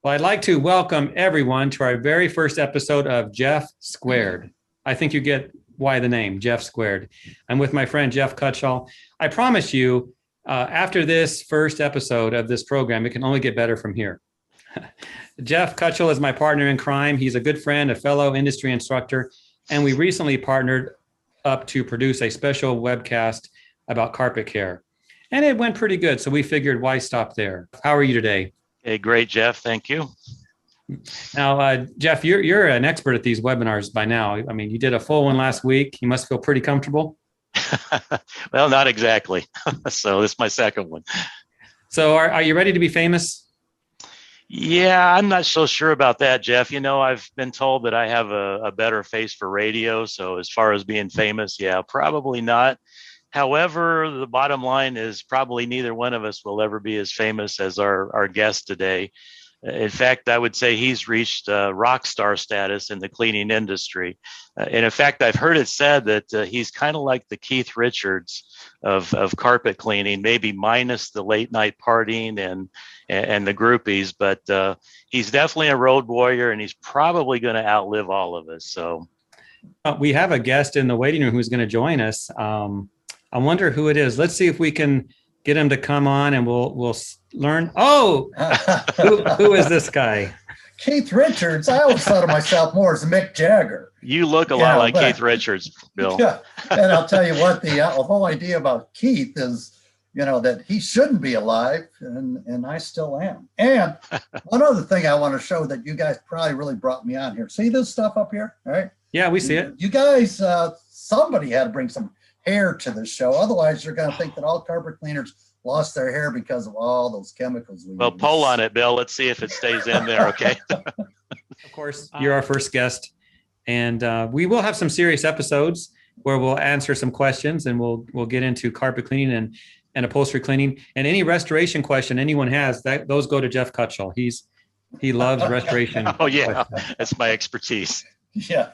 Well, I'd like to welcome everyone to our very first episode of Jeff Squared. I think you get why the name, Jeff Squared. I'm with my friend Jeff Cutshall. I promise you, after this first episode of this program, it can only get better from here. Jeff Cutshall is my partner in crime. He's a good friend, a fellow industry instructor, and we recently partnered up to produce a special webcast about carpet care. And it went pretty good, so we figured, why stop there? How are you today? Hey, great, Jeff. Thank you. Now, Jeff, you're an expert at these webinars by now. I mean, you did a full one last week. You must feel pretty comfortable. Well, not exactly. So this is my second one. So are you ready to be famous? Yeah, I'm not so sure about that, Jeff. You know, I've been told that I have a better face for radio. So as far as being famous, yeah, probably not. However, the bottom line is probably neither one of us will ever be as famous as our guest today. In fact, I would say he's reached rock star status in the cleaning industry. And in fact, I've heard it said that he's kind of like the Keith Richards of carpet cleaning, maybe minus the late night partying and the groupies. But he's definitely a road warrior, and he's probably going to outlive all of us. So we have a guest in the waiting room who's going to join us. I wonder who it is. Let's see if we can get him to come on, and we'll learn. Oh, who is this guy? Keith Richards. I always thought of myself more as Mick Jagger. You look a lot like Keith Richards, Bill. Yeah, and I'll tell you what, the whole idea about Keith is, that he shouldn't be alive, and I still am. And one other thing I want to show that you guys probably really brought me on here. See this stuff up here, all right? Yeah, we see it. You guys, somebody had to bring some hair to the show. Otherwise, you're going to think that all carpet cleaners lost their hair because of all those chemicals. Well, pull on it, Bill. Let's see if it stays in there, okay? Of course, you're our first guest. And we will have some serious episodes where we'll answer some questions, and we'll get into carpet cleaning and upholstery cleaning. And any restoration question anyone has, those go to Jeff Cutshall. He loves restoration. Oh, yeah. That's my expertise. Yeah.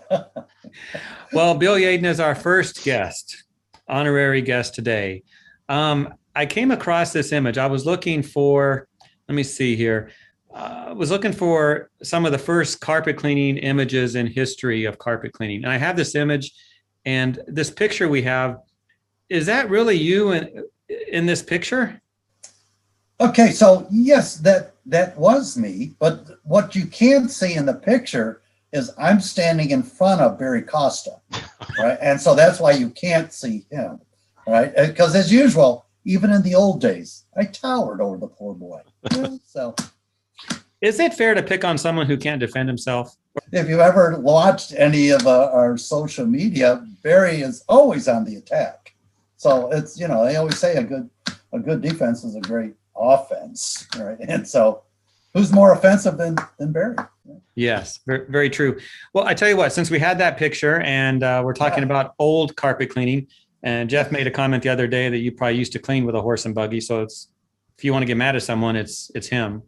Well, Bill Yaden is our first guest. Honorary guest today. I came across this image. I was looking for, let me see here. I was looking for some of the first carpet cleaning images in history of carpet cleaning. And I have this image, and this picture we have, is that really you in this picture? Okay, so yes, that was me. But what you can't see in the picture is I'm standing in front of Barry Costa, right? And so that's why you can't see him, right? Because as usual, even in the old days, I towered over the poor boy. So, is it fair to pick on someone who can't defend himself? If you've ever watched any of our social media, Barry is always on the attack. So it's, they always say a good defense is a great offense, right? And so, who's more offensive than Barry? Yes, very, very true. Well, I tell you what, since we had that picture and we're talking about old carpet cleaning, and Jeff made a comment the other day that you probably used to clean with a horse and buggy. So if you want to get mad at someone, it's him.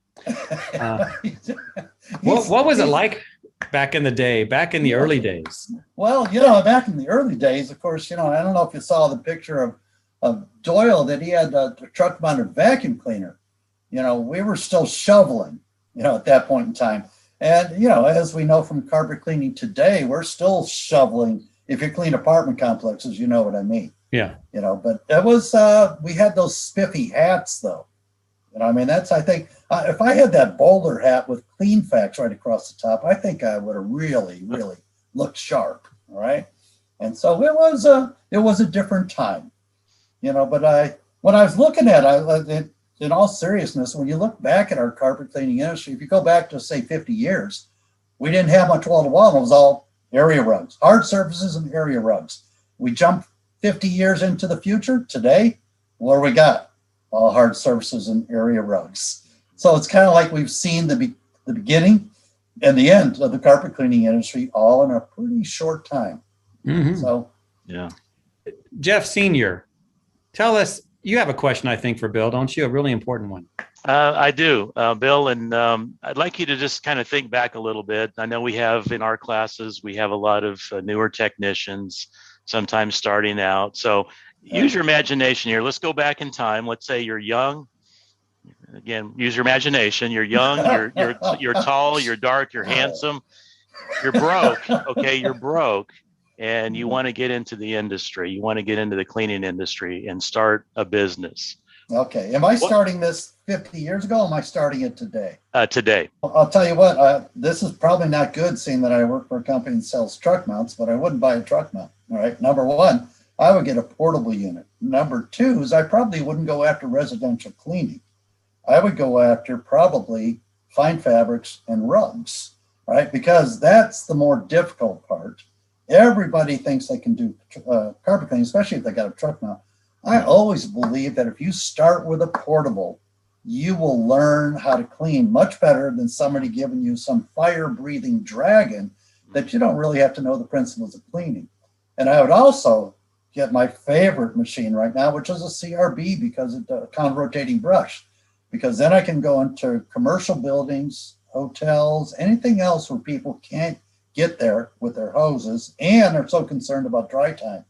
What was it like back in the day, back in the early days? Well, back in the early days, of course, I don't know if you saw the picture of Doyle, that he had a truck mounted vacuum cleaner. We were still shoveling, at that point in time. And, as we know from carpet cleaning today, we're still shoveling. If you clean apartment complexes, you know what I mean. Yeah. But it was, we had those spiffy hats, though. That's, I think, if I had that bowler hat with Clean Facts right across the top, I think I would have really, really looked sharp. All right. And so it was a different time, but when I was looking at it, in all seriousness, when you look back at our carpet cleaning industry, if you go back to, say, 50 years, we didn't have much wall-to-wall. It was all area rugs, hard surfaces and area rugs. We jumped 50 years into the future. Today, what do we got? All hard surfaces and area rugs. So it's kind of like we've seen the beginning and the end of the carpet cleaning industry all in a pretty short time. Mm-hmm. So, yeah. Jeff Sr., tell us, you have a question, I think, for Bill, don't you? A really important one. I do, Bill, and I'd like you to just kind of think back a little bit. I know we have in our classes, we have a lot of newer technicians, sometimes starting out. So use your imagination here. Let's go back in time. Let's say you're young, Again, use your imagination. You're young, you're tall, you're dark, you're handsome, you're broke. Okay, you're broke, and you want to get into the industry. You want to get into the cleaning industry and start a business. Okay. Am I starting this 50 years ago? Or am I starting it today? Today. I'll tell you what, this is probably not good seeing that I work for a company that sells truck mounts, but I wouldn't buy a truck mount. All right. Number one, I would get a portable unit. Number two is I probably wouldn't go after residential cleaning. I would go after probably fine fabrics and rugs, right? Because that's the more difficult part. Everybody thinks they can do carpet cleaning, especially if they got a truck mount. I always believe that if you start with a portable, you will learn how to clean much better than somebody giving you some fire-breathing dragon that you don't really have to know the principles of cleaning. And I would also get my favorite machine right now, which is a CRB, because it's a counter-rotating brush, because then I can go into commercial buildings, hotels, anything else where people can't get there with their hoses and are so concerned about dry time.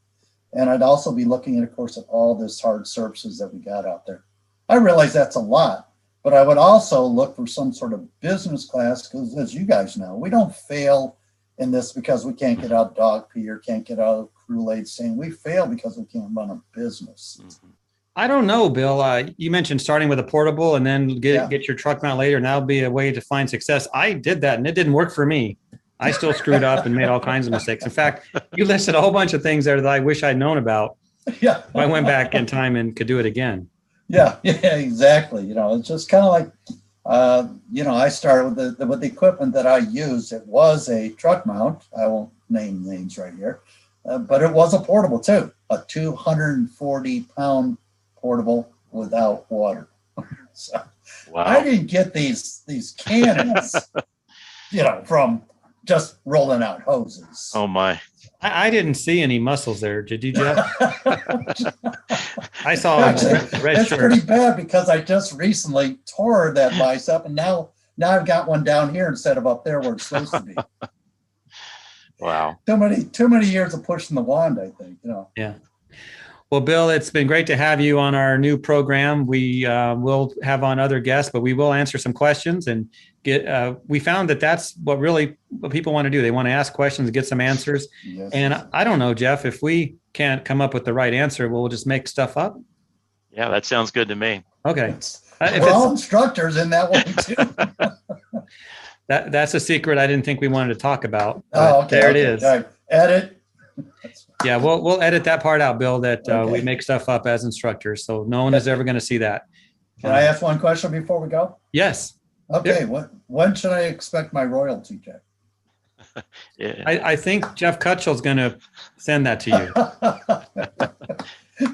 And I'd also be looking at, of course, at all this hard surfaces that we got out there. I realize that's a lot, but I would also look for some sort of business class, because as you guys know, we don't fail in this because we can't get out dog pee or can't get out of Kool-Aid saying we fail because we can't run a business. I don't know, Bill. You mentioned starting with a portable and then get your truck mount later, and that'll be a way to find success. I did that, and it didn't work for me. I still screwed up and made all kinds of mistakes. In fact, you listed a whole bunch of things there that I wish I'd known about. Yeah. If I went back in time and could do it again. Yeah, exactly. It's just kind of like, I started with the equipment that I used. It was a truck mount. I won't name names right here, but it was a portable too, a 240-pound portable without water. So wow. I didn't get these cannons, from just rolling out hoses. Oh my. I didn't see any muscles there. Did you, Jeff? I saw red It's shirt. pretty bad because I just recently tore that bicep, and now I've got one down here instead of up there where it's supposed to be. Wow. Too many years of pushing the wand, I think. Yeah. Well, Bill, it's been great to have you on our new program. We will have on other guests, but we will answer some questions and we found that that's what people want to do. They want to ask questions and get some answers. Yes. And I don't know, Jeff, if we can't come up with the right answer, we'll just make stuff up. Yeah, that sounds good to me. Okay. We're all instructors in that way too. That's a secret I didn't think we wanted to talk about. Oh, okay. There it is. All right. Edit. Yeah, we'll edit that part out, Bill, that we make stuff up as instructors. So no one is ever going to see that. Can I ask one question before we go? Yes. Okay. Yep. When should I expect my royalty check? Yeah. I think Jeff Cutshall's going to send that to you.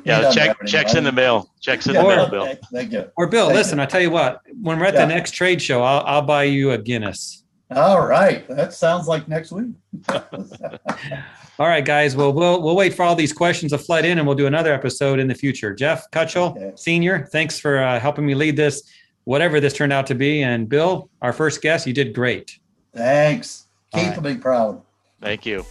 Yeah, checks in the mail. Checks in the mail, Bill. Okay, thank you. Or Bill, listen, I'll tell you what, when we're at the next trade show, I'll buy you a Guinness. All right. That sounds like next week. All right, guys. Well, we'll wait for all these questions to flood in, and we'll do another episode in the future. Jeff Cutshall, Senior, thanks for helping me lead this, whatever this turned out to be. And Bill, our first guest, you did great. Thanks. Keep me proud. Thank you.